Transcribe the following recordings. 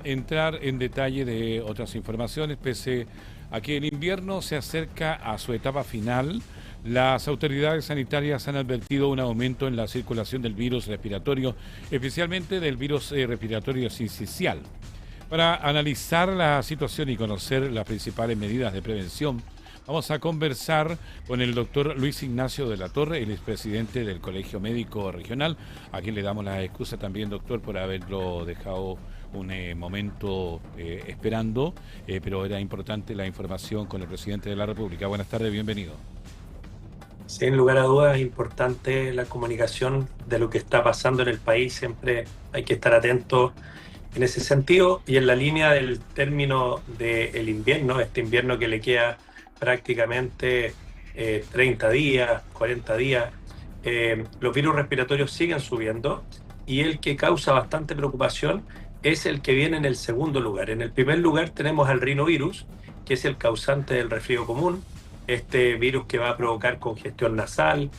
Entrar en detalle de otras informaciones, pese a que el invierno se acerca a su etapa final, las autoridades sanitarias han advertido un aumento en la circulación del virus respiratorio, especialmente del virus respiratorio sincicial. Para analizar la situación y conocer las principales medidas de prevención, vamos a conversar con el doctor Luis Ignacio de la Torre, el expresidente del Colegio Médico Regional, a quien le damos las excusas también, doctor, por haberlo dejado un momento esperando, pero era importante la información con el presidente de la República. Buenas tardes, bienvenido. Sin lugar a dudas, es importante la comunicación de lo que está pasando en el país. Siempre hay que estar atentos en ese sentido y en la línea del término del invierno, este invierno que le queda prácticamente 30 días, 40 días. Los virus respiratorios siguen subiendo y el que causa bastante preocupación es el que viene en el segundo lugar. En el primer lugar tenemos al rinovirus, que es el causante del resfrío común, este virus que va a provocar congestión nasal,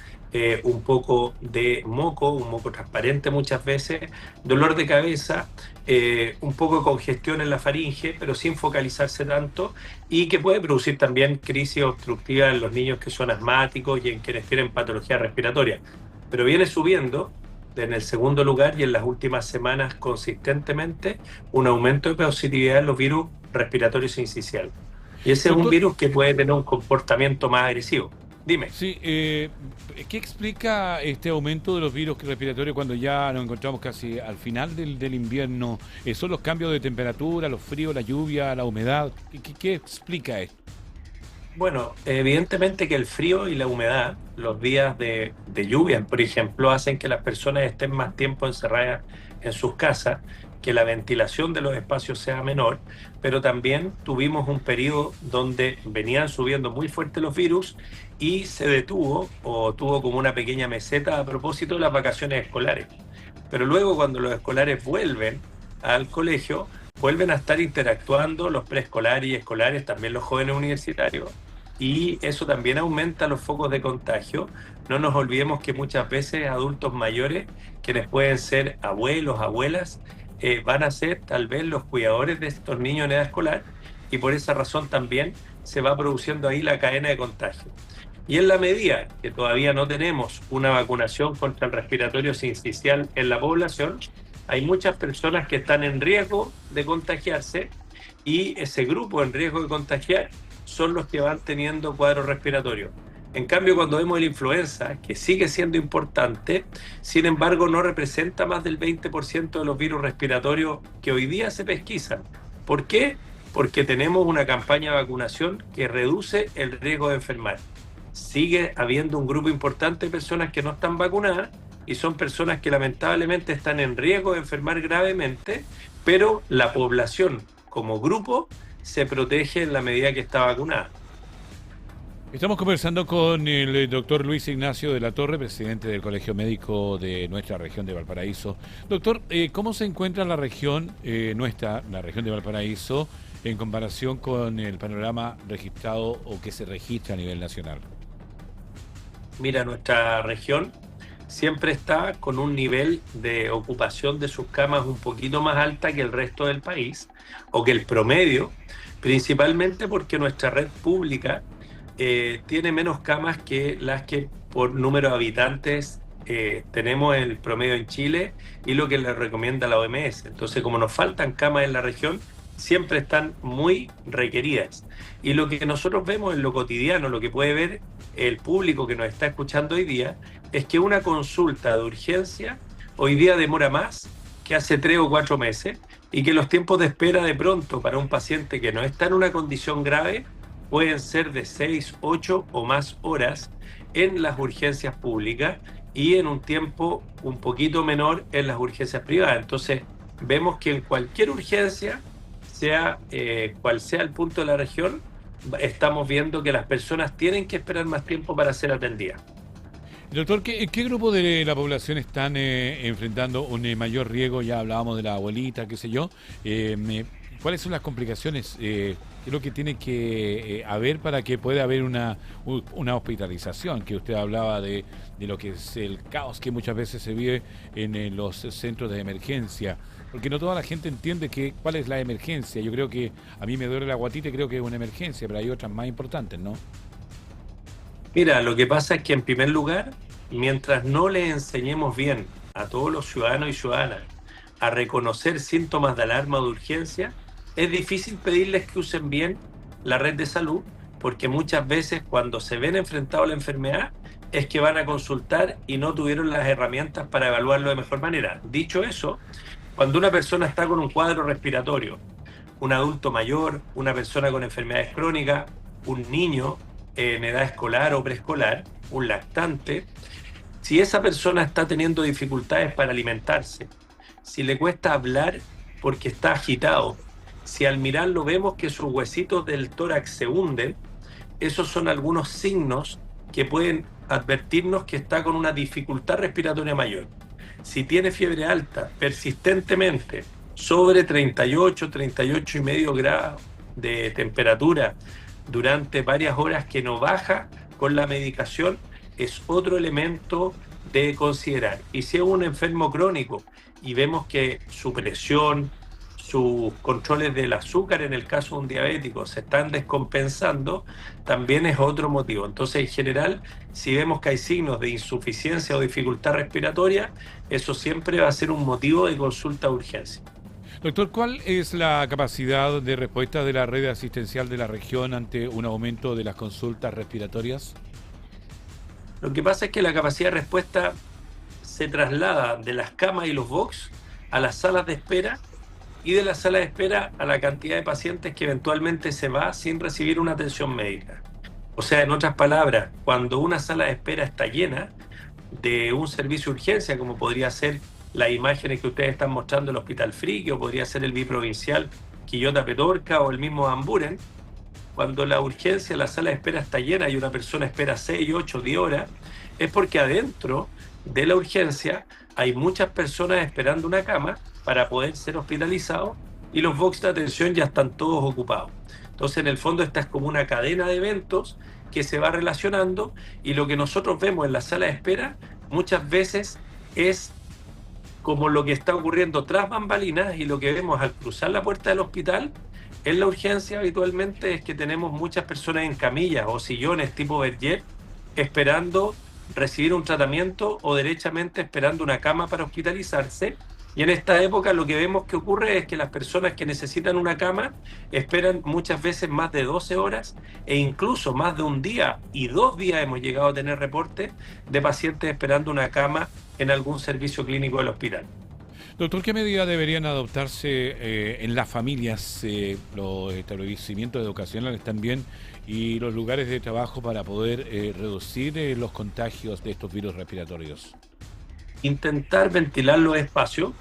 un poco de moco, un moco transparente muchas veces, dolor de cabeza, un poco de congestión en la faringe, pero sin focalizarse tanto, y que puede producir también crisis obstructiva en los niños que son asmáticos y en quienes tienen patología respiratoria. Pero viene subiendo en el segundo lugar y en las últimas semanas consistentemente un aumento de positividad en los virus respiratorios sinciciales. Y ese es un Doctor, virus que puede tener un comportamiento más agresivo. Dime. sí, ¿qué explica este aumento de los virus respiratorios cuando ya nos encontramos casi al final del invierno? ¿Son los cambios de temperatura, los fríos, la lluvia, la humedad? ¿Qué explica esto? Bueno, evidentemente que el frío y la humedad, los días de lluvia, por ejemplo, hacen que las personas estén más tiempo encerradas en sus casas, que la ventilación de los espacios sea menor, pero también tuvimos un periodo donde venían subiendo muy fuerte los virus y se detuvo o tuvo como una pequeña meseta a propósito de las vacaciones escolares. Pero luego cuando los escolares vuelven al colegio, vuelven a estar interactuando los preescolares y escolares, también los jóvenes universitarios, y eso también aumenta los focos de contagio. No nos olvidemos que muchas veces adultos mayores, quienes pueden ser abuelos, abuelas, van a ser tal vez los cuidadores de estos niños en edad escolar, y por esa razón también se va produciendo ahí la cadena de contagio. Y en la medida que todavía no tenemos una vacunación contra el respiratorio sincicial en la población, hay muchas personas que están en riesgo de contagiarse y ese grupo en riesgo de contagiar son los que van teniendo cuadros respiratorios. En cambio, cuando vemos la influenza, que sigue siendo importante, sin embargo no representa más del 20% de los virus respiratorios que hoy día se pesquisan. ¿Por qué? Porque tenemos una campaña de vacunación que reduce el riesgo de enfermar. Sigue habiendo un grupo importante de personas que no están vacunadas y son personas que lamentablemente están en riesgo de enfermar gravemente, pero la población como grupo se protege en la medida que está vacunada. Estamos conversando con el doctor Luis Ignacio de la Torre, presidente del Colegio Médico de nuestra región de Valparaíso. Doctor, ¿cómo se encuentra la región nuestra, la región de Valparaíso, en comparación con el panorama registrado o que se registra a nivel nacional? Mira, nuestra región siempre está con un nivel de ocupación de sus camas un poquito más alta que el resto del país o que el promedio, principalmente porque nuestra red pública tiene menos camas que las que por número de habitantes tenemos el promedio en Chile y lo que le recomienda la OMS. Entonces, como nos faltan camas en la región, siempre están muy requeridas. Y lo que nosotros vemos en lo cotidiano, lo que puede ver el público que nos está escuchando hoy día, es que una consulta de urgencia hoy día demora más que hace 3 o 4 meses y que los tiempos de espera de pronto para un paciente que no está en una condición grave pueden ser de 6, 8 o más horas en las urgencias públicas y en un tiempo un poquito menor en las urgencias privadas. Entonces, vemos que en cualquier urgencia, sea cual sea el punto de la región, estamos viendo que las personas tienen que esperar más tiempo para ser atendidas. Doctor, ¿qué grupo de la población están enfrentando un mayor riesgo? Ya hablábamos de la abuelita, qué sé yo. ¿Cuáles son las complicaciones? ¿Qué es lo que tiene que haber para que pueda haber una hospitalización? Que usted hablaba de lo que es el caos que muchas veces se vive en los centros de emergencia. Porque no toda la gente entiende cuál es la emergencia. Yo creo que a mí me duele la guatita y creo que es una emergencia, pero hay otras más importantes, ¿no? Mira, lo que pasa es que en primer lugar, mientras no le enseñemos bien a todos los ciudadanos y ciudadanas a reconocer síntomas de alarma o de urgencia, es difícil pedirles que usen bien la red de salud, porque muchas veces cuando se ven enfrentados a la enfermedad es que van a consultar y no tuvieron las herramientas para evaluarlo de mejor manera. Dicho eso, cuando una persona está con un cuadro respiratorio, un adulto mayor, una persona con enfermedades crónicas, un niño en edad escolar o preescolar, un lactante, si esa persona está teniendo dificultades para alimentarse, si le cuesta hablar porque está agitado, si al mirarlo vemos que sus huesitos del tórax se hunden, esos son algunos signos que pueden advertirnos que está con una dificultad respiratoria mayor. Si tiene fiebre alta persistentemente, sobre 38, 38,5 grados de temperatura durante varias horas que no baja con la medicación, es otro elemento de considerar. Y si es un enfermo crónico y vemos que su presión, sus controles del azúcar en el caso de un diabético se están descompensando, también es otro motivo. Entonces, en general, si vemos que hay signos de insuficiencia o dificultad respiratoria, eso siempre va a ser un motivo de consulta de urgencia. Doctor, ¿cuál es la capacidad de respuesta de la red asistencial de la región ante un aumento de las consultas respiratorias? Lo que pasa es que la capacidad de respuesta se traslada de las camas y los box a las salas de espera, y de la sala de espera a la cantidad de pacientes que eventualmente se va sin recibir una atención médica. O sea, en otras palabras, cuando una sala de espera está llena de un servicio de urgencia, como podría ser las imágenes que ustedes están mostrando del Hospital Friki, o podría ser el biprovincial Quillota Petorca o el mismo Amburen, cuando la urgencia, la sala de espera está llena y una persona espera 6, 8, 10 horas, es porque adentro de la urgencia hay muchas personas esperando una cama para poder ser hospitalizados y los box de atención ya están todos ocupados. Entonces, en el fondo, esta es como una cadena de eventos que se va relacionando, y lo que nosotros vemos en la sala de espera muchas veces es como lo que está ocurriendo tras bambalinas, y lo que vemos al cruzar la puerta del hospital en la urgencia habitualmente es que tenemos muchas personas en camillas o sillones tipo Berger esperando recibir un tratamiento o derechamente esperando una cama para hospitalizarse. Y en esta época lo que vemos que ocurre es que las personas que necesitan una cama esperan muchas veces más de 12 horas e incluso más de un día y 2 días. Hemos llegado a tener reportes de pacientes esperando una cama en algún servicio clínico del hospital. Doctor, ¿qué medidas deberían adoptarse en las familias, los establecimientos educacionales también y los lugares de trabajo para poder reducir los contagios de estos virus respiratorios? Intentar ventilar los espacios.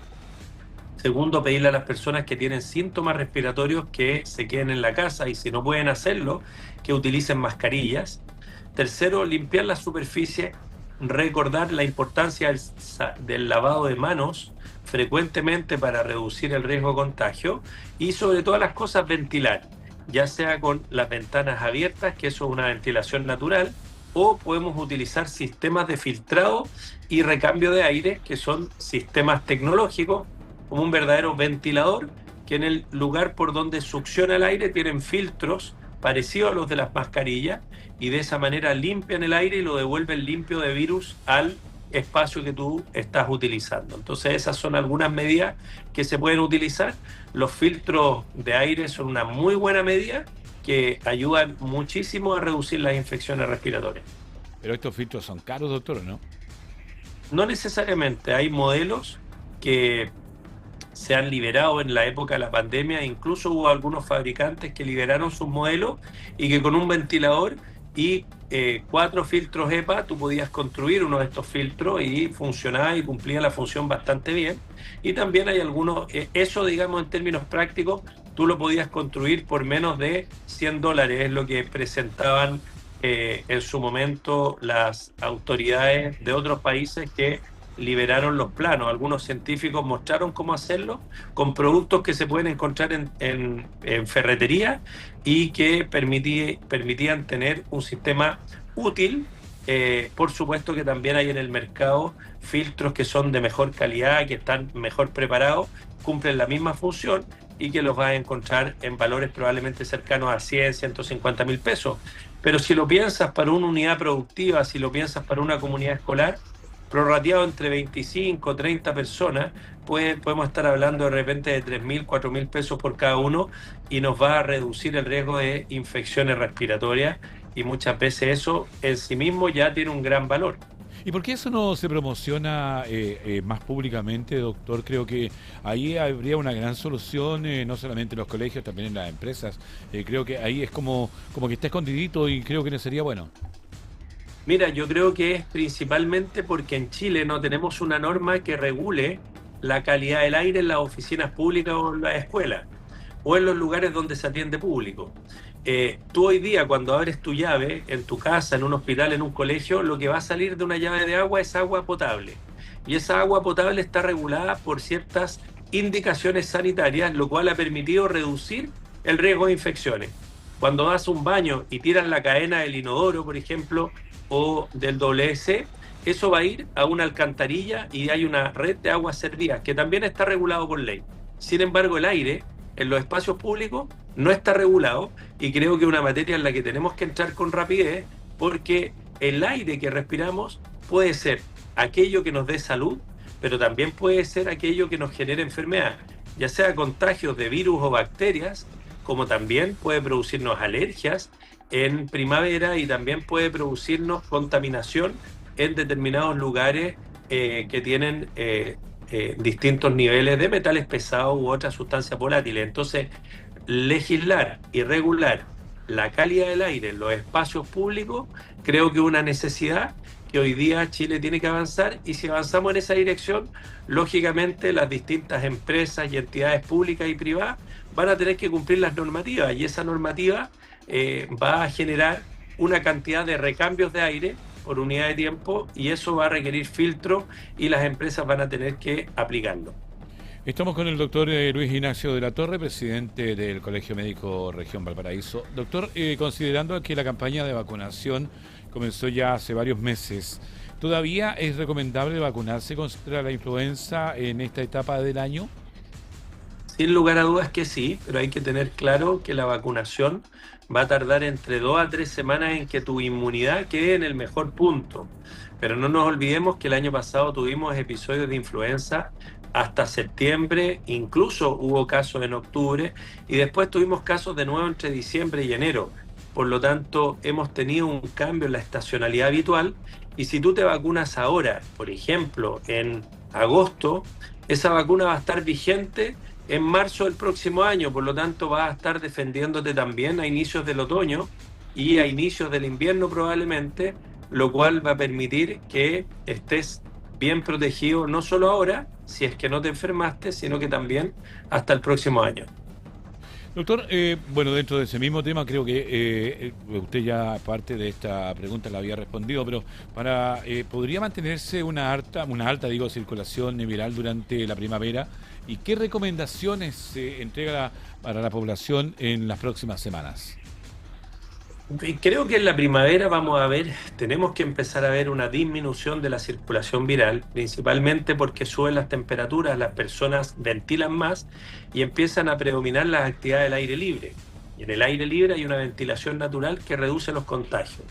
Segundo, pedirle a las personas que tienen síntomas respiratorios que se queden en la casa, y si no pueden hacerlo, que utilicen mascarillas. Tercero, limpiar la superficie, recordar la importancia del lavado de manos frecuentemente para reducir el riesgo de contagio, y sobre todas las cosas ventilar, ya sea con las ventanas abiertas, que eso es una ventilación natural, o podemos utilizar sistemas de filtrado y recambio de aire, que son sistemas tecnológicos, como un verdadero ventilador, que en el lugar por donde succiona el aire tienen filtros parecidos a los de las mascarillas, y de esa manera limpian el aire y lo devuelven limpio de virus al espacio que tú estás utilizando. Entonces, esas son algunas medidas que se pueden utilizar. Los filtros de aire son una muy buena medida que ayudan muchísimo a reducir las infecciones respiratorias. Pero estos filtros son caros, doctor, ¿no? No necesariamente. Hay modelos que se han liberado en la época de la pandemia, incluso hubo algunos fabricantes que liberaron sus modelos y que con un ventilador y 4 filtros EPA tú podías construir uno de estos filtros y funcionaba y cumplía la función bastante bien. Y también hay algunos, eso digamos en términos prácticos, tú lo podías construir por menos de $100, es lo que presentaban en su momento las autoridades de otros países que liberaron los planos. Algunos científicos mostraron cómo hacerlo con productos que se pueden encontrar en ferretería y que permitían tener un sistema útil. Por supuesto que también hay en el mercado filtros que son de mejor calidad, que están mejor preparados, cumplen la misma función y que los vas a encontrar en valores probablemente cercanos a 100, 150 mil pesos. Pero si lo piensas para una unidad productiva, si lo piensas para una comunidad escolar, prorrateado entre 25 o 30 personas, podemos estar hablando de repente de 3.000, 4.000 pesos por cada uno y nos va a reducir el riesgo de infecciones respiratorias y muchas veces eso en sí mismo ya tiene un gran valor. ¿Y por qué eso no se promociona más públicamente, doctor? Creo que ahí habría una gran solución, no solamente en los colegios, también en las empresas. Creo que ahí es como que está escondidito y creo que no sería bueno. Mira, yo creo que es principalmente porque en Chile no tenemos una norma que regule la calidad del aire en las oficinas públicas o en las escuelas o en los lugares donde se atiende público. Tú hoy día cuando abres tu llave en tu casa, en un hospital, en un colegio, lo que va a salir de una llave de agua es agua potable. Y esa agua potable está regulada por ciertas indicaciones sanitarias, lo cual ha permitido reducir el riesgo de infecciones. Cuando das un baño y tiras la cadena del inodoro, por ejemplo, o del WC, eso va a ir a una alcantarilla y hay una red de aguas servidas que también está regulado por ley. Sin embargo, el aire en los espacios públicos no está regulado y creo que es una materia en la que tenemos que entrar con rapidez porque el aire que respiramos puede ser aquello que nos dé salud, pero también puede ser aquello que nos genere enfermedad, ya sea contagios de virus o bacterias, como también puede producirnos alergias en primavera y también puede producirnos contaminación en determinados lugares que tienen distintos niveles de metales pesados u otras sustancias volátiles. Entonces, legislar y regular la calidad del aire en los espacios públicos creo que es una necesidad que hoy día Chile tiene que avanzar y si avanzamos en esa dirección, lógicamente las distintas empresas y entidades públicas y privadas van a tener que cumplir las normativas y esa normativa va a generar una cantidad de recambios de aire por unidad de tiempo y eso va a requerir filtro y las empresas van a tener que aplicarlo. Estamos con el doctor Luis Ignacio de la Torre, presidente del Colegio Médico Región Valparaíso. Doctor, considerando que la campaña de vacunación comenzó ya hace varios meses, ¿todavía es recomendable vacunarse contra la influenza en esta etapa del año? Sin lugar a dudas que sí, pero hay que tener claro que la vacunación va a tardar entre 2 a 3 semanas en que tu inmunidad quede en el mejor punto. Pero no nos olvidemos que el año pasado tuvimos episodios de influenza hasta septiembre, incluso hubo casos en octubre y después tuvimos casos de nuevo entre diciembre y enero. Por lo tanto, hemos tenido un cambio en la estacionalidad habitual y si tú te vacunas ahora, por ejemplo, en agosto, esa vacuna va a estar vigente en marzo del próximo año, por lo tanto vas a estar defendiéndote también a inicios del otoño y a inicios del invierno probablemente, lo cual va a permitir que estés bien protegido no solo ahora, si es que no te enfermaste, sino que también hasta el próximo año. Doctor, bueno, dentro de ese mismo tema creo que usted ya parte de esta pregunta la había respondido, pero ¿podría mantenerse una alta circulación viral durante la primavera? ¿Y qué recomendaciones se entrega para la población en las próximas semanas? Creo que en la primavera tenemos que empezar a ver una disminución de la circulación viral, principalmente porque suben las temperaturas, las personas ventilan más y empiezan a predominar las actividades del aire libre. Y en el aire libre hay una ventilación natural que reduce los contagios.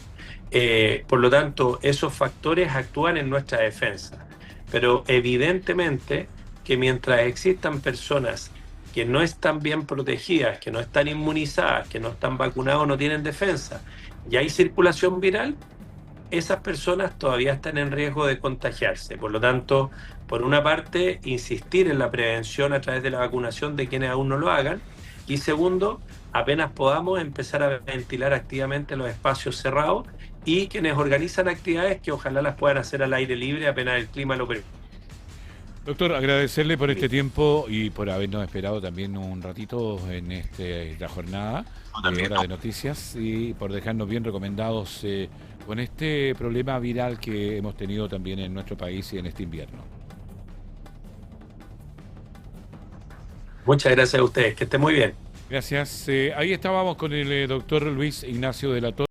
Por lo tanto, esos factores actúan en nuestra defensa. Pero evidentemente que mientras existan personas que no están bien protegidas, que no están inmunizadas, que no están vacunadas, no tienen defensa, y hay circulación viral, esas personas todavía están en riesgo de contagiarse. Por lo tanto, por una parte, insistir en la prevención a través de la vacunación de quienes aún no lo hagan, y segundo, apenas podamos empezar a ventilar activamente los espacios cerrados y quienes organizan actividades que ojalá las puedan hacer al aire libre apenas el clima lo permita. Doctor, agradecerle por este tiempo y por habernos esperado también un ratito en esta jornada de Hora de Noticias y por dejarnos bien recomendados con este problema viral que hemos tenido también en nuestro país y en este invierno. Muchas gracias a ustedes, que estén muy bien. Gracias. Ahí estábamos con el doctor Luis Ignacio de la Torre.